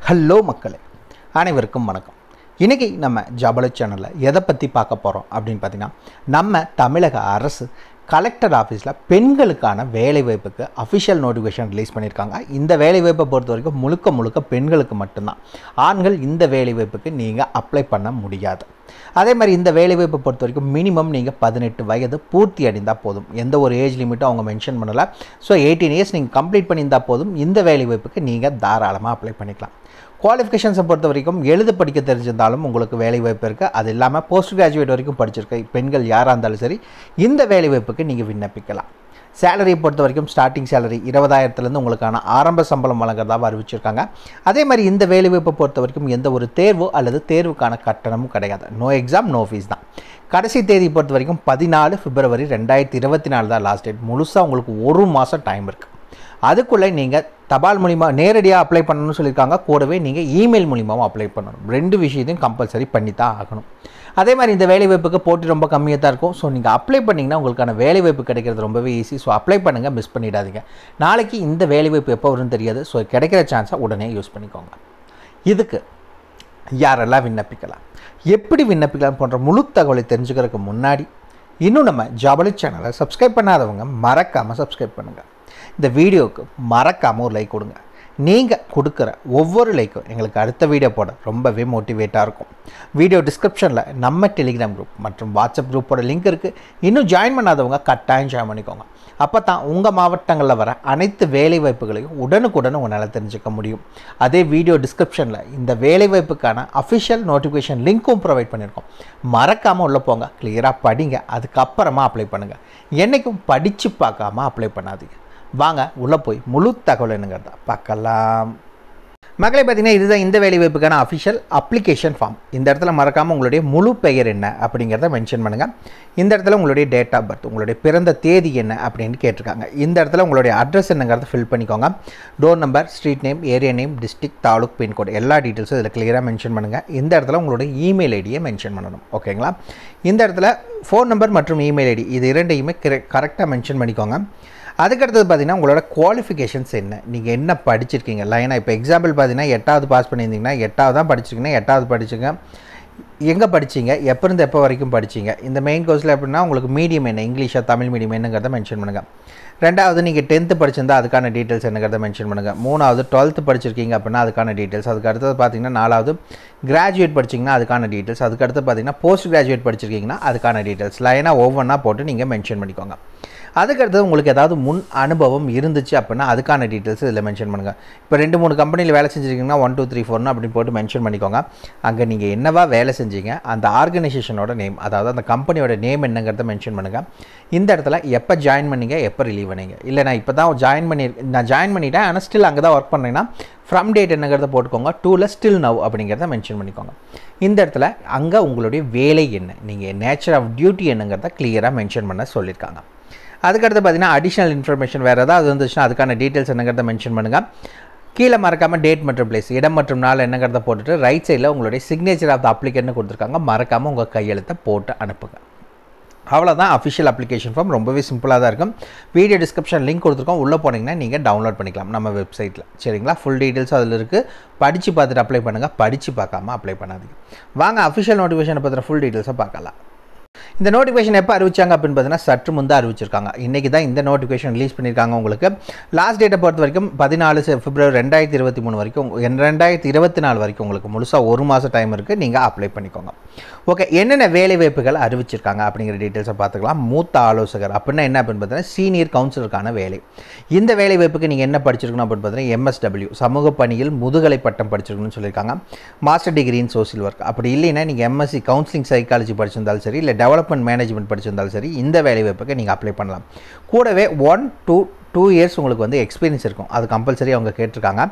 Hello மக்களே, அனைவருக்கும் வணக்கம். இன்றைக்கி நம்ம ஜாபலை சேனலில் எதை பற்றி பார்க்க போகிறோம் அப்படின்னு பார்த்தீங்கன்னா, நம்ம தமிழக அரசு கலெக்டர் ஆஃபீஸில் பெண்களுக்கான வேலைவாய்ப்புக்கு அஃபிஷியல் நோட்டிஃபிகேஷன் ரிலீஸ் பண்ணியிருக்காங்க. இந்த வேலைவாய்ப்பை பொறுத்த வரைக்கும் முழுக்க பெண்களுக்கு மட்டும்தான். ஆண்கள் இந்த வேலைவாய்ப்புக்கு நீங்கள் அப்ளை பண்ண முடியாது. அதே மாதிரி இந்த வேலைவாய்ப்பை பொறுத்த வரைக்கும் மினிமம் நீங்கள் 18 வயது பூர்த்தி அடைந்தால் போதும். எந்த ஒரு ஏஜ் லிமிட்டும் அவங்க மென்ஷன் பண்ணலை. ஸோ 18 இயர்ஸ் நீங்கள் கம்ப்ளீட் பண்ணியிருந்தால் போதும். இந்த வேலைவாய்ப்புக்கு நீங்கள் தாராளமாக அப்ளை பண்ணிக்கலாம். குவாலிஃபிகேஷன்ஸை பொறுத்த வரைக்கும் எழுத படிக்க தெரிஞ்சிருந்தாலும் உங்களுக்கு வேலைவாய்ப்பு இருக்குது. அது இல்லாமல் போஸ்ட் கிராஜுவேட் வரைக்கும் படிச்சிருக்க பெண்கள் யாராக இருந்தாலும் சரி இந்த வேலைவாய்ப்புக்கு நீங்கள் விண்ணப்பிக்கலாம். சேலரியை பொறுத்த வரைக்கும் ஸ்டார்டிங் சேலரி 20,000 உங்களுக்கான ஆரம்ப சம்பளம் வழங்குறதாக அறிவிச்சிருக்காங்க. அதே மாதிரி இந்த வேலைவாய்ப்பை பொறுத்த வரைக்கும் எந்த ஒரு தேர்வோ அல்லது தேர்வுக்கான கட்டணமும் கிடையாது. நோ எக்ஸாம் நோ ஃபீஸ் தான். கடைசி தேதி பொறுத்த வரைக்கும் 14 பிப்ரவரி 2024 தான் லாஸ்ட் டேட். முழுசாக உங்களுக்கு ஒரு மாதம் டைம் இருக்குது. அதுக்குள்ளே நீங்கள் தபால் மூலிமா நேரடியாக அப்ளை பண்ணணும்னு சொல்லியிருக்காங்க. கூடவே நீங்கள் இமெயில் மூலிமாவும் அப்ளை பண்ணணும். ரெண்டு விஷயத்தையும் கம்பல்சரி பண்ணி தான் ஆகணும். அதே மாதிரி இந்த வேலைவாய்ப்புக்கு போட்டி ரொம்ப கம்மியாக தான் இருக்கும். ஸோ நீங்கள் அப்ளை பண்ணிங்கன்னா உங்களுக்கான வேலைவாய்ப்பு கிடைக்கிறது ரொம்பவே ஈஸி. ஸோ அப்ளை பண்ணுங்கள், மிஸ் பண்ணிடாதீங்க. நாளைக்கு இந்த வேலைவாய்ப்பு எப்போ வரும்னு தெரியாது. ஸோ கிடைக்கிற சான்ஸை உடனே யூஸ் பண்ணிக்கோங்க. இதுக்கு யாரெல்லாம் விண்ணப்பிக்கலாம், எப்படி விண்ணப்பிக்கலாம் போன்ற முழு தகவலை தெரிஞ்சுக்கிறதுக்கு முன்னாடி இன்னும் நம்ம ஜாபலை சேனலை சப்ஸ்கிரைப் பண்ணாதவங்க மறக்காமல் சப்ஸ்கிரைப் பண்ணுங்கள். இந்த வீடியோவுக்கு மறக்காமல் ஒரு லைக் கொடுங்க. நீங்கள் கொடுக்குற ஒவ்வொரு லைக்கும் எங்களுக்கு அடுத்த வீடியோ போட ரொம்பவே மோட்டிவேட்டாக இருக்கும். வீடியோ டிஸ்கிரிப்ஷனில் நம்ம டெலிகிராம் குரூப் மற்றும் வாட்ஸ்அப் குரூப்போட லிங்க் இருக்குது. இன்னும் ஜாயின் பண்ணாதவங்க கட்டாயம் ஜாயின் பண்ணிக்கோங்க. அப்போ தான் உங்கள் மாவட்டங்களில் வர அனைத்து வேலைவாய்ப்புகளையும் உடனுக்குடன் உங்களால் தெரிஞ்சுக்க முடியும். அதே வீடியோ டிஸ்கிரிப்ஷனில் இந்த வேலைவாய்ப்புக்கான அஃபிஷியல் நோட்டிஃபிகேஷன் லிங்க்கும் ப்ரொவைட் பண்ணியிருக்கோம். மறக்காமல் உள்ளே போங்க, கிளியராக படிங்க, அதுக்கப்புறமா அப்ளை பண்ணுங்கள். என்றைக்கும் படித்து பார்க்காம அப்ளை பண்ணாதீங்க. வாங்க உள்ளே போய் முழு தகவல் என்னங்கிறத பார்க்கலாம். மக்களை பார்த்தீங்கன்னா, இதுதான் இந்த வேலைவாய்ப்புக்கான அஃபிஷியல் அப்ளிகேஷன் ஃபார்ம். இந்த இடத்துல மறக்காமல் உங்களுடைய முழு பெயர் என்ன அப்படிங்கிறத மென்ஷன் பண்ணுங்கள். இந்த இடத்துல உங்களுடைய டேட் ஆஃப் பர்த், உங்களுடைய பிறந்த தேதி என்ன அப்படின்னு கேட்டிருக்காங்க. இந்த இடத்துல உங்களுடைய அட்ரஸ் என்னங்கிறத ஃபில் பண்ணிக்கோங்க. Door number, street name, area name, district, taluk, pincode எல்லா டீட்டெயில்ஸும் இதில் கிளியராக மென்ஷன் பண்ணுங்கள். இந்த இடத்துல உங்களுடைய இமெயில் ஐடியை மென்ஷன் பண்ணணும். ஓகேங்களா? இந்த இடத்துல ஃபோன் நம்பர் மற்றும் இமெயில் ஐடி இது இரண்டையுமே கரெக்டாக மென்ஷன் பண்ணிக்கோங்க. அதுக்கடுத்தது பார்த்தீங்கன்னா, உங்களோட குவாலிஃபிகேஷன்ஸ் என்ன, நீங்கள் என்ன படிச்சிருக்கீங்க லைனாக. இப்போ எக்ஸாம்பிள் பார்த்தீங்கன்னா 8வது பாஸ் பண்ணியிருந்தீங்கன்னா 8வது தான் படிச்சிருக்கீங்கன்னா 8வது படிச்சுங்க. எங்கே படிச்சிங்க, எப்போ இருந்து எப்போ வரைக்கும் படிச்சிங்க. இந்த மெயின் கோர்ஸில் எப்படின்னா உங்களுக்கு மீடியம் என்ன, இங்கிலீஷாக தமிழ் மீடியம் என்னங்கிறத மென்ஷன் பண்ணுங்கள். 2வது நீங்கள் 10th படிச்சிருந்தால் அதுக்கான டீட்டெயில்ஸ் என்னங்கிறத மென்ஷன் பண்ணுங்கள். 3வது 12th படிச்சிருக்கீங்க அப்படின்னா அதுக்கான டீட்டெயில்ஸ். அதுக்கு அடுத்தது பார்த்தீங்கன்னா 4வது கிராஜுவேட் படிச்சிங்கன்னா அதுக்கான டீட்டெயில்ஸ். அதுக்கடுத்து பார்த்தீங்கன்னா போஸ்ட் கிராஜுவேட் படிச்சிருக்கீங்கன்னா அதுக்கான டீட்டெயில்ஸ் லைனாக ஒவ்வொன்றா போட்டு நீங்கள் மென்ஷன் பண்ணிக்கோங்க. அதுக்கடுத்தது உங்களுக்கு ஏதாவது முன் அனுபவம் இருந்துச்சு அப்படின்னா அதுக்கான டீட்டெயில்ஸ் இதில் மென்ஷன் பண்ணுங்கள். இப்போ 2-3 கம்பெனியில் வேலை செஞ்சுருக்கீங்கன்னா 1 2 3 4 அப்படின்னு போட்டு மென்ஷன் பண்ணிக்கோங்க. அங்கே நீங்கள் என்னவா வேலை செஞ்சீங்க, அந்த ஆர்கனைசேஷனோட நேம், அதாவது அந்த கம்பெனியோட நேம் என்னங்கிறத மென்ஷன் பண்ணுங்கள். இந்த இடத்துல எப்போ ஜாயின் பண்ணீங்க, எப்போ ரிலீவ் பண்ணீங்க. இல்லை நான் இப்போ தான் ஜாயின் பண்ணிட்டேன் ஆனால் ஸ்டில் அங்கே தான் ஒர்க் பண்ணுறீங்கன்னா ஃப்ரம் டேட் என்னங்கிறத போட்டுக்கோங்க. 2ல் ஸ்டில் நவ் அப்படிங்கிறத மென்ஷன் பண்ணிக்கோங்க. இந்த இடத்துல அங்கே உங்களுடைய வேலை என்ன, நீங்கள் நேச்சர் ஆஃப் டியூட்டி என்னங்கிறத கிளியராக மென்ஷன் பண்ண சொல்லியிருக்காங்க. அதுக்கடுத்து பார்த்தீங்கன்னா அடிஷ்னல் இன்ஃபர்மேஷன் வேறு ஏதாவது வந்துச்சுன்னா அதுக்கான டீட்டெயில்ஸ் என்னங்கிறத மென்ஷன் பண்ணுங்கள். கீழே மறக்காமல் டேட் மற்றும் பிளேஸ், இடம் மற்றும் நாள் என்னங்கிறத போட்டுட்டு ரைட் சைடில் உங்களுடைய சிக்னேச்சர் ஆஃப் த அப்ளிகேட்னு கொடுத்துருக்காங்க. மறக்காமல் உங்கள் கையெழுத்தை போட்டு அனுப்புங்க. அவ்வளோதான் அஃபிஷியல் அப்ளிகேஷன் ஃபார்ம். ரொம்பவே சிம்பிளாக தான் இருக்கும். வீடியோ டிஸ்கிரிப்ஷன் லிங்க் கொடுத்துருக்கோம், உள்ளே போனீங்கன்னா நீங்கள் டவுன்லோட் பண்ணிக்கலாம் நம்ம வெப்சைட்டில். சரிங்களா? ஃபுல் டீட்டெயில்ஸ் அதில் இருக்குது. படித்து பார்த்துட்டு அப்ளை பண்ணுங்கள், படித்து பார்க்காம அப்ளை பண்ணாதீங்க. வாங்க அஃபிஷியல் நோட்டிஃபிகேஷனை பற்றின ஃபுல் டீட்டெயில்ஸை பார்க்கலாம். இந்த நோட்டிஃபிகேஷன் எப்போ அறிவிச்சாங்க அப்படின்னு பார்த்தீங்கன்னா சற்று முந்தான் அறிவிச்சிருக்காங்க. இன்றைக்கி தான் இந்த நோட்டிஃபிகேஷன் ரிலீஸ் பண்ணியிருக்காங்க. உங்களுக்கு லாஸ்ட் டேட்டை பொறுத்த வரைக்கும் 14 பிப்ரவரி 2023 வரைக்கும் 2024 வரைக்கும் உங்களுக்கு முழுசாக ஒரு மாதம் டைம் இருக்குது. நீங்கள் அப்ளை பண்ணிக்கோங்க. ஓகே, என்னென்ன வேலை வாய்ப்புகள் அறிவிச்சிருக்காங்க அப்படிங்கிற டீட்டெயில்ஸை பார்த்துக்கலாம். மூத்த ஆலோசகர் அப்படின்னா என்ன அப்படின்னு பார்த்தீங்கன்னா சீனியர் கவுன்சிலருக்கான வேலை. இந்த வேலை வாய்ப்புக்கு நீங்கள் என்ன படிச்சிருக்கணும் அப்படின்னு பார்த்தீங்கன்னா MSW சமூக பணியில் முதுகலை பட்டம் படிச்சிருக்கணும்னு சொல்லியிருக்காங்க. Master degree in social work. அப்படி இல்லைன்னா நீங்கள் MSc கவுன்சிலிங் சைக்காலஜி படிச்சிருந்தாலும் சரி, இல்லை டெவலப்மெண்ட் மேனேஜ்மெண்ட் படிச்சிருந்தாலும் சரி இந்த வேலைவாய்ப்புக்கு நீங்கள் அப்ளை பண்ணலாம். கூடவே 1 to 2 இயர்ஸ் உங்களுக்கு வந்து எக்ஸ்பீரியன்ஸ் இருக்கும். அது கம்பல்சரி அவங்க கேட்டிருக்காங்க.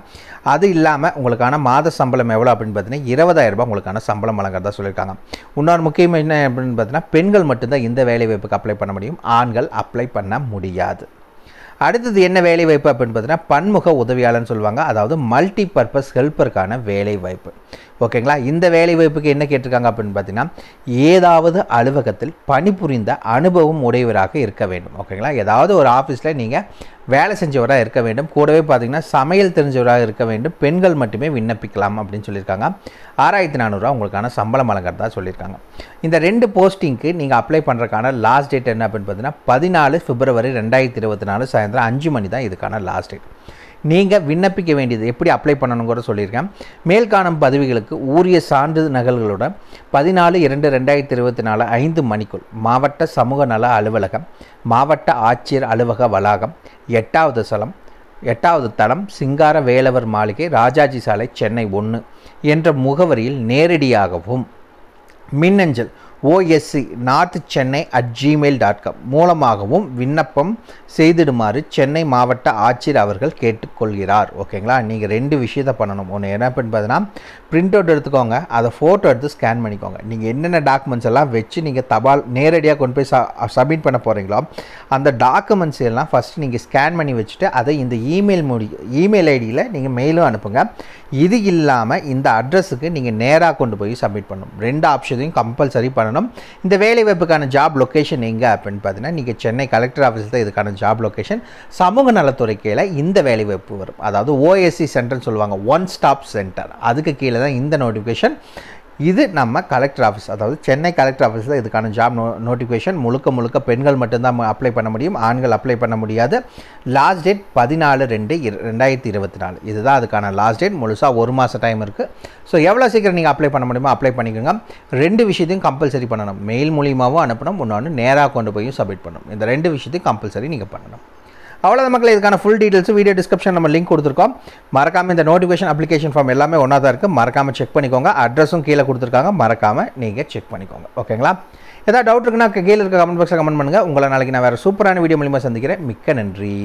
அது இல்லாமல் உங்களுக்கான மாத சம்பளம் எவ்வளோ அப்படின்னு பார்த்தீங்கன்னா 20,000 ரூபாய் உங்களுக்கான சம்பளம் வழங்குறதா சொல்லியிருக்காங்க. இன்னொரு முக்கியமாக என்ன அப்படின்னு பார்த்தீங்கன்னா பெண்கள் மட்டும்தான் இந்த வேலைவாய்ப்புக்கு அப்ளை பண்ண முடியும், ஆண்கள் அப்ளை பண்ண முடியாது. அடுத்தது என்ன வேலை வாய்ப்பு அப்படின்னு பார்த்தீங்கன்னா பன்முக உதவியாளர்னு சொல்லுவாங்க. அதாவது மல்டி பர்பஸ் ஹெல்ப்பருக்கான வேலை வாய்ப்பு. ஓகேங்களா? இந்த வேலை வாய்ப்புக்கு என்ன கேட்டிருக்காங்க அப்படின்னு பார்த்தீங்கன்னா ஏதாவது அலுவலகத்தில் பணிபுரிந்த அனுபவம் உடையவராக இருக்க வேண்டும். ஓகேங்களா? ஏதாவது ஒரு ஆஃபீஸில் நீங்கள் வேலை செஞ்சவராக இருக்க வேண்டும், கூடவே பார்த்திங்கன்னா சமையல் தெரிஞ்சவராக இருக்க வேண்டும், பெண்கள் மட்டுமே விண்ணப்பிக்கலாம் அப்படின்னு சொல்லியிருக்காங்க. 6400 உங்களுக்கான சம்பளம் வழங்குறதா சொல்லியிருக்காங்க. இந்த 2 போஸ்டிங்க்கு நீங்கள் அப்ளை பண்ணுறதுக்கான லாஸ்ட் டேட் என்ன அப்படின்னு பார்த்தீங்கன்னா 14 பிப்ரவரி 2024 சாயந்தரம் 5 மணி தான் இதுக்கான லாஸ்ட் டேட். நீங்கள் விண்ணப்பிக்க வேண்டியது எப்படி அப்ளை பண்ணணுங்கிற சொல்லியிருக்கேன். மேல்காணும் பதவிகளுக்கு உரிய சான்று நகல்களோட 14/2/2024 5 மணிக்குள் மாவட்ட சமூக நல அலுவலகம், மாவட்ட ஆட்சியர் அலுவலக வளாகம், 8வது தளம், சிங்கார வேலவர் மாளிகை, ராஜாஜி சாலை, சென்னை 1 என்ற முகவரியில் நேரடியாகவும் மின்னஞ்சல் osc.northchennai@gmail.com மூலமாகவும் விண்ணப்பம் செய்திடுமாறு சென்னை மாவட்ட ஆட்சியர் அவர்கள் கேட்டுக்கொள்கிறார். ஓகேங்களா? நீங்கள் 2 விஷயத்தை பண்ணணும். ஒன்று என்ன பார்த்தீங்கன்னா பிரிண்ட் அவுட் எடுத்துக்கோங்க, அதை ஃபோட்டோ எடுத்து ஸ்கேன் பண்ணிக்கோங்க. நீங்கள் என்னென்ன டாக்குமெண்ட்ஸ் எல்லாம் வச்சு நீங்கள் தபால் நேரடியாக கொண்டு போய் சப்மிட் பண்ண போகிறீங்களோ அந்த டாக்குமெண்ட்ஸ் எல்லாம் ஃபஸ்ட்டு நீங்கள் ஸ்கேன் பண்ணி வச்சுட்டு அதை இந்த இமெயில் ஐடியில் நீங்கள் மெயிலும் அனுப்புங்க. இது இல்லாமல் இந்த அட்ரஸுக்கு நீங்கள் நேராக கொண்டு போய் சப்மிட் பண்ணணும். 2 ஆப்ஷனையும் கம்பல்சரி பண்ணணும். இந்த வேலை வாய்ப்புக்கான ஜாப் லொக்கேஷன் எங்கே அப்படின்னு பார்த்தீங்கன்னா நீங்கள் சென்னை கலெக்டர் ஆஃபீஸில் தான் இதுக்கான ஜாப் லொக்கேஷன். சமூக நலத்துறை கீழே இந்த வேலை வாய்ப்பு வரும். அதாவது OSC சென்டர்னு சொல்லுவாங்க, ஒன் ஸ்டாப் சென்டர். அதுக்கு கீழே தான் இந்த நோட்டிஃபிகேஷன். இது நம்ம கலெக்டர் ஆஃபீஸ், அதாவது சென்னை கலெக்டர் ஆஃபீஸில் இதுக்கான ஜாப் நோட்டிஃபிகேஷன். முழுக்க பெண்கள் மட்டும்தான் அப்ளை பண்ண முடியும், ஆண்கள் அப்ளை பண்ண முடியாது. லாஸ்ட் டேட் 14/2/2024 இதுதான் அதுக்கான லாஸ்ட் டேட். முழுசாக 1 மாதம் டைம் இருக்குது. ஸோ எவ்வளோ சீக்கிரம் நீங்கள் அப்ளை பண்ண முடியுமோ அப்ளை பண்ணிக்கோங்க. 2 விஷயத்தையும் கம்பல்சரி பண்ணணும். மெயில் மூலியமாகவும் அனுப்பணும், இன்னொன்று நேராக கொண்டு போய் சப்மிட் பண்ணணும். இந்த 2 விஷயத்தையும் கம்பல்சரி நீங்கள் பண்ணணும். அவ்வளோதான் மக்களே. இதுக்கான ஃபுல் டீட்டெயில்ஸ் வீடியோ டிஸ்கிரிப்ஷன் நம்ம லிங்க் கொடுத்துருக்கோம். மறக்காமல் இந்த நோட்டிஃபிகேஷன் அப்ளிகேஷன் ஃபார்ம் எல்லாமே ஒன்றா தான் இருக்குது. மறக்காமல் செக் பண்ணிக்கோங்க. அட்ரஸும் கீழே கொடுத்துருக்காங்க, மறக்காமல் நீங்கள் செக் பண்ணிக்கோங்க. ஓகேங்களா? ஏதாவது டவுட் இருக்குன்னா கீழே இருக்க கமெண்ட் பாக்ஸில் கமெண்ட் பண்ணுங்கள். உங்களை நாளைக்கு நான் வேறு சூப்பரான வீடியோ மூலியமாக சந்திக்கிறேன். மிக்க நன்றி.